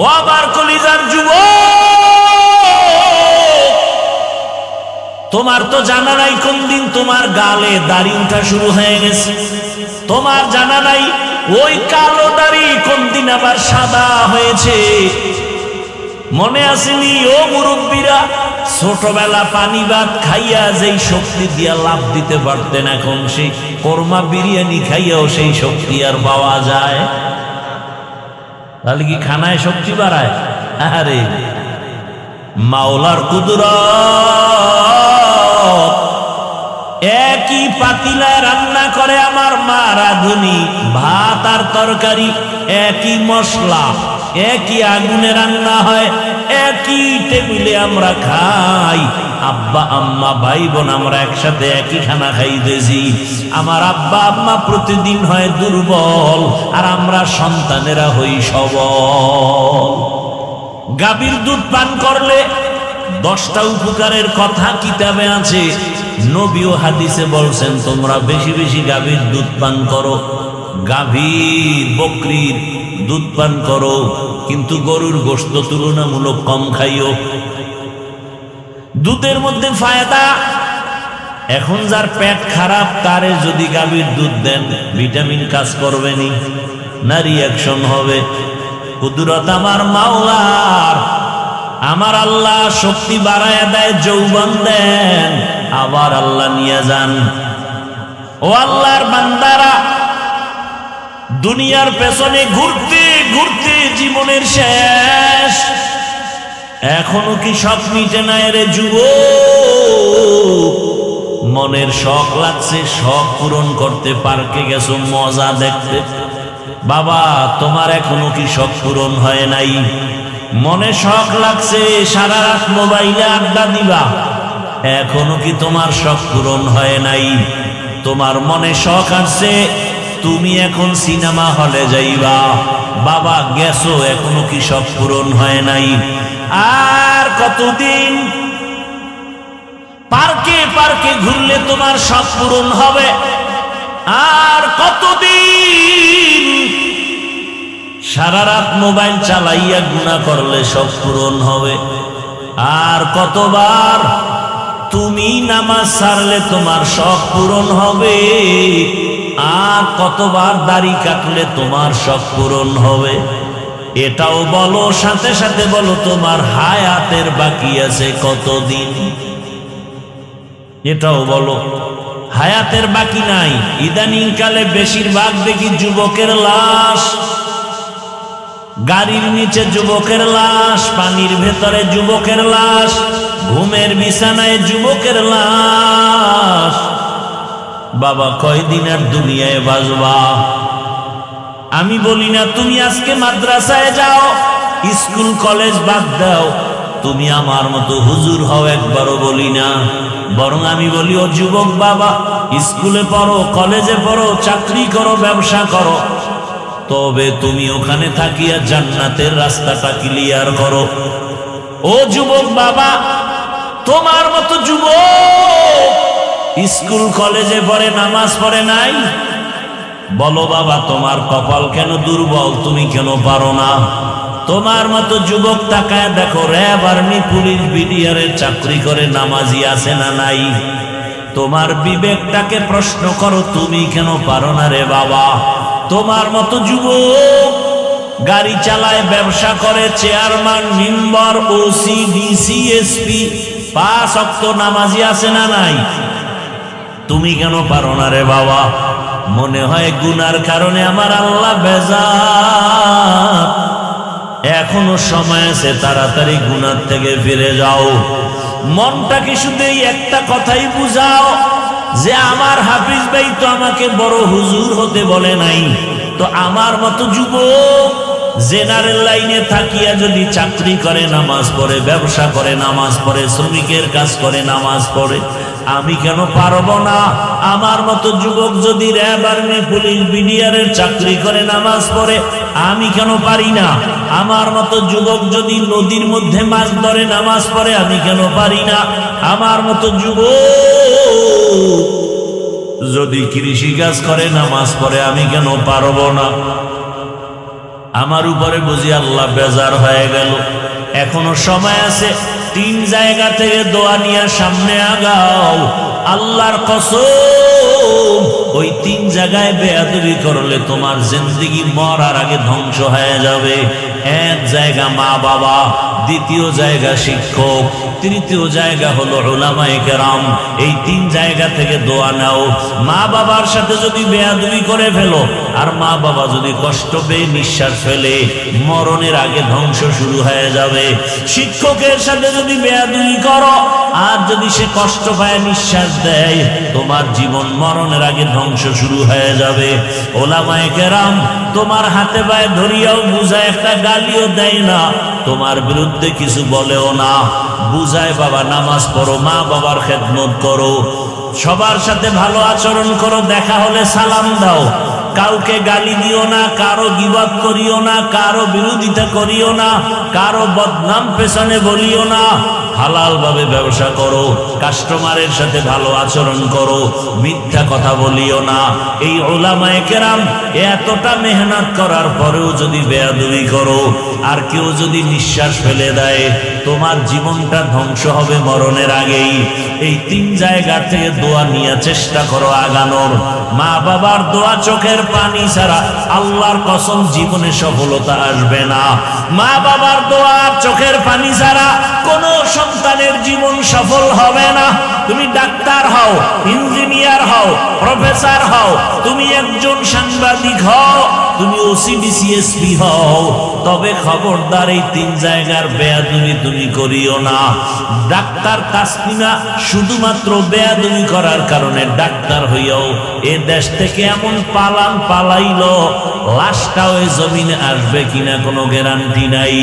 ও আবার কলিজার যুবক, তোমার তো জানা নাই কোন দিন তোমার গালে দাড়ি উঠা শুরু হয়ে গেছে। তোমার জানা নাই ওই কালো দাড়ি কোন দিন আবার সাদা হয়েছে। মনে আসেনি ও মুরব্বীরা, ছোটবেলা পানি ভাত খাইয়া যেই শক্তি দিয়া লাভ দিতে পারতেন, এখন সেই কোরমা বিরিয়ানি খাইয়াও সেই শক্তি আর পাওয়া যায়? তাহলে কি খানায় শক্তি বাড়ায়? আরে মাওলার কুদরত। একই পাতিলায় রান্না করে আমার মা রাঁধুনি, ভাত আর তরকারি একই মশলা একই আগুনে রান্না হয়, একই টেবিলে আমরা খাই। আব্বা আম্মা ভাই বোন আমরা একসাথে একই খানা খাইতেছি। আমার আব্বা আম্মা প্রতিদিন হয় দুর্বল, আর আমরা সন্তানেরা হই সবল। গাভীর দুধ পান করলে 10টা উপকারের কথা কিতাবে আছে, নবী ও হাদিসে বলছেন তোমরা বেশি বেশি গাভীর দুধ পান করো, গাভীর বকরির দুধ পান করো, কিন্তু গরুর গোশত তুলনামূলক কম খাইও। দুধের মধ্যে ফায়দা। এখন যার পেট খারাপ তারে যদি গাভীর দুধ দেন, ভিটামিন কাজ করবে নি, না রিয়াকশন হবে? কুদরত আমার মাওলার। আমার আল্লাহ শক্তি বাড়ায় দেয়, যৌবন দেন, আবার আল্লাহ নিয়ে যান। ও আল্লাহর বান্দারা, দুনিয়ার পেছনে ঘুরতে ঘুরতে জীবনের শেষ, এখনো কি শখ মিটে না রে যুবক? মনের শখ লাগছে, শখ পূরণ করতে পার্কে গেছো মজা দেখতে, বাবা তোমার এখনো কি শখ পূরণ হয় নাই? মনে শখ লাগছে সারা রাত মোবাইলে আড্ডা দিবা, এখনো কি তোমার শখ পূরণ হয় নাই? তোমার মনে শখ আছে তুমি এখন সিনেমা হলে যাইবা, বাবা গেছো, এখনো কি শখ পূরণ হয় নাই? আর কতদিন পার্কে পার্কে ঘুরলে তোমার শখ পূরণ হবে? আর কতদিন সারা রাত মোবাইল চালাইয়া গুনাহ করলে শখ পূরণ হবে? আর কতবার তুমি নামাজ ছাড়লে তোমার শখ পূরণ হবে? আর কতবার দাড়ি কাটলে তোমার শখ পূরণ হবে? এটাও বলো, সাথে সাথে বলো তোমার হায়াতের বাকি আছে কতদিন? এটাও বলো, হায়াতের বাকি নাই। ইদানিং কালে বেশিরভাগ দেখি যুবকের লাশ, গাড়ির নিচে যুবকের লাশ, পানির ভেতরে যুবকের লাশ, ঘুমের বিছানায় যুবকের লাশ। বাবা কয়দিন আর দুনিয়ায় বাঁচবা? আমি বলি না তুমি আজকে মাদ্রাসায় যাও, স্কুল কলেজ বাদ দাও, তুমি আমার মতো হুজুর হও, একবারও বলি না। বরং আমি বলি ও যুবক বাবা, স্কুলে পড়ো, কলেজে পড়ো, চাকরি করো, ব্যবসা করো, তবে তুমি ওখানে থাকিয়া জান্নাতের রাস্তাটা ক্লিয়ার করো। ও যুবক বাবা, তোমার মতো যুবক স্কুল কলেজে পড়ে, নামাজ পড়ে নাই, বলো বাবা তোমার কপাল কেন দুর্বল, তুমি কেন পারো না? তোমার মতো যুবক তাকায় দেখো, র্যাব, আর্মি, পুলিশ, বিডিআরের চাকরি করে নামাজি আছে না নাই? তোমার বিবেকটাকে প্রশ্ন করো, তুমি কেন পারো না রে বাবা? তোমার মতো যুবক গাড়ি চালায়, ব্যবসা করে, chairman, member, OC, DC, SP, 5 ওয়াক্ত নামাজি আছে না নাই? তুমি কেন পারো না রে বাবা? মনে হয় গুনার কারণে আমার আল্লাহ বেজার। এখনো সময় আছে, তাড়াতাড়ি গুনার থেকে ফিরে যাও। মনটাকে শুধু এই একটা কথাই বুঝাও যে আমার হাফিজ ভাই তো আমাকে বড় হুজুর হতে বলে নাই, তো আমার মতো যুবক জেনারেল লাইনে থাকিয়া যদি চাকরি করে, নামাজ পড়ে, ব্যবসা করে, নামাজ পড়ে, শ্রমিকের কাজ করে, নামাজ পড়ে, আমি কেন পারবো না? আমার মতো যুবক যদি র্যাব, আর্মি, পুলিশ, বিডিআরের চাকরি করে, নামাজ পড়ে, আমি কেন পারি না? আমার মতো যুবক যদি নদীর মধ্যে মাছ ধরে, নামাজ পড়ে, আমি কেন পারি না? আমার মতো যুবক যদি কৃষি কাজ করে, নামাজ পড়ে, আমি কেন পারবো না? আমার উপরে বুঝি আল্লাহ বেজার হয়ে গেল। এখনো সময় আছে, 3 জায়গা থেকে দোয়া নিয়ে সামনে আগাও। আল্লাহর কসম, ওই 3 জায়গায় বেয়াদবি করলে তোমার জিন্দেগি মরার আগে ধ্বংস হয়ে যাবে। এক জায়গা মা বাবা, দ্বিতীয় জায়গা শিক্ষক, তৃতীয় জায়গা হলো উলামায়ে কেরাম। এই 3 জায়গা থেকে দোয়া নাও। মা বাবার সাথে যদি বেয়াদবি করে ফেলো, আর মা বাবা যদি কষ্ট পেয়ে নিঃশ্বাস ফেলে, মরণের আগে ধ্বংস শুরু হয়ে যাবে। শিক্ষকের সাথে যদি বেয়াদবি করো, আর যদি সে কষ্ট পায় নিঃশ্বাস দেয়, তোমার জীবন মরণের আগে ধ্বংস শুরু হয়ে যাবে। উলামায়ে কেরাম তোমার হাতে পায়ে ধরিয়াও বুঝায়, একটা গালিও দেয় না, তোমার বিরুদ্ধে কিছু বলেও না, বুঝায় বাবা নামাজ পড়ো, মা বাবার খেদমত করো, সবার সাথে ভালো আচরণ করো, দেখা হলে সালাম দাও, কাউকে গালি দিও না, কারো গীবত করিও না, কারো বিরোধিতা করিও না, কারো বদনাম পেছনে বলিও না, হালাল ভাবে ব্যবসা করো, কাস্টমারের সাথে ভালো আচরণ করো, মিথ্যা কথা বলিও না। এই উলামায়ে কেরাম এতটা মেহনত করার পরেও যদি বেয়াদবি করো, আর কেউ যদি নিঃশ্বাস ফেলে দেয়, তোমার জীবনটা ধ্বংস হবে মরণের আগেই। এই 3 জায়গা থেকে দোয়া নিয়ে চেষ্টা করো আগানোর। মা বাবার দোয়া, চোখের পানি ছাড়া আল্লাহর কসম জীবনে সফলতা আসবে না। মা বাবার দোয়া, চোখের পানি ছাড়া কোনো সন্তানের জীবন সফল হবে না। তুমি ডাক্তার হও, ইঞ্জিনিয়ার হও, প্রফেসর হও, তুমি একজন সাংবাদিক হও, তুমি ওসিডিসিএসপি হও, তবে খবরদার এই 3 জায়গার বেয়াদবি তুমি করিও না। ডাক্তার তাসলিমা শুধুমাত্র বেয়াদবি করার কারণে ডাক্তার হইয়াও এ দেশ থেকে এমন পালান পালাইলো, লাশটা ওই জমিনে আসবে কিনা কোনো গ্যারান্টি নাই।